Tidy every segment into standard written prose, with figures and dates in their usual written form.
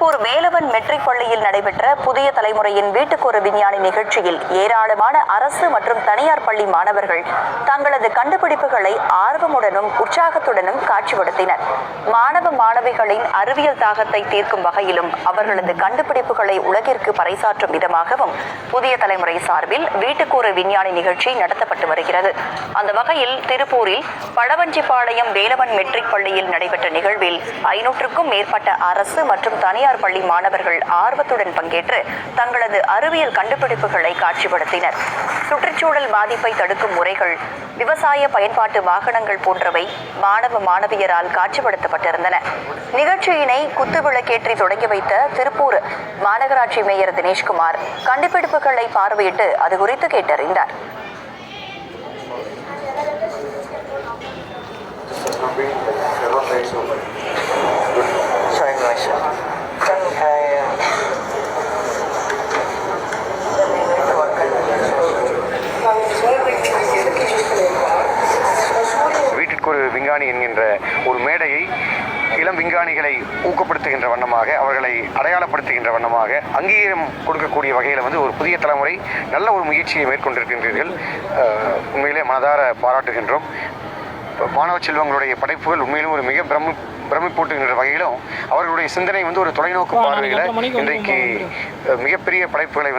Tiruppur Velavan matric பள்ளியில் நடைபெற்ற புதிய தலைமுறையின் வீட்டுக்கொரு விஞ்ஞானி நிகழ்ச்சியில் ஏராளமான அரசு மற்றும் தனியார் பள்ளி மாணவர்கள் தங்களது கண்டுபிடிப்புகளை ஆர்வமுடனும் உற்சாகத்துடனும் காட்சிப்படுத்தினர். மாணவ மாணவிகளின் அறிவியல் தாகத்தை தீர்க்கும் வகையிலும் அவர்களது கண்டுபிடிப்புகளை உலகிற்கு பறைசாற்றும் விதமாகவும் புதிய தலைமுறை சார்பில் வீட்டுக்கொரு விஞ்ஞானி நிகழ்ச்சி நடத்தப்பட்டு வருகிறது. அந்த வகையில் திருப்பூரில் பழவஞ்சிபாளையம் வேலவன் மெட்ரிக் பள்ளியில் நடைபெற்ற நிகழ்வில் 500க்கும் மேற்பட்ட அரசு மற்றும் தனியார் பள்ளி மாணவர்கள் ஆர்வத்துடன் பங்கேற்று தங்களது அறிவியல் கண்டுபிடிப்புகளை காட்சிப்படுத்தினர். சுற்றுச்சூழல் பாதிப்பை தடுக்கும் முறைகள், விவசாய பயன்பாட்டு வாகனங்கள் போன்றவை மாணவ மாணவியரால் காட்சிப்படுத்தப்பட்டிருந்தன. நிகழ்ச்சியினை குத்துவிளக்கேற்றி தொடங்கி வைத்த திருப்பூர் மாநகராட்சி மேயர் தினேஷ்குமார் கண்டுபிடிப்புகளை பார்வையிட்டு அது குறித்து கேட்டறிந்தார். வீட்டிற்கொரு விஞ்ஞானி என்கின்ற ஒரு மேடையை இளம் விஞ்ஞானிகளை ஊக்கப்படுத்துகின்ற வண்ணமாக, அவர்களை அடையாளப்படுத்துகின்ற வண்ணமாக, அங்கீகாரம் கொடுக்கக்கூடிய வகையில் ஒரு புதிய தலைமுறை நல்ல ஒரு முயற்சியை மேற்கொண்டிருக்கின்றீர்கள். உண்மையிலே மனதார பாராட்டுகின்றோம். மாணவ செல்வங்களுடைய படைப்புகள் உண்மையிலும் ஒரு மிக பிரமிப்பூட்டுகின்ற வகையிலும் அவர்களுடைய சிந்தனை ஒரு தொலைநோக்கு பார்வையில் இன்றைக்கு மிகப்பெரிய படைப்புகளை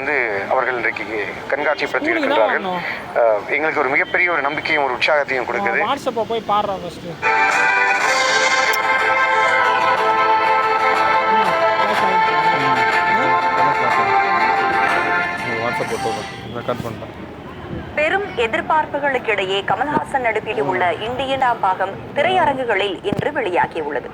அவர்கள் இன்றைக்கு கண்காட்சிப்படுத்தி இருக்கின்றார்கள். எங்களுக்கு ஒரு மிகப்பெரிய ஒரு நம்பிக்கையும் ஒரு உற்சாகத்தையும் கொடுக்குது. பெரும் எதிர்பார்ப்புகளுக்கிடையே கமல்ஹாசன் நடிப்பில் உள்ள இந்தியனா பாகம் திரையரங்குகளில் இன்று வெளியாகியுள்ளது.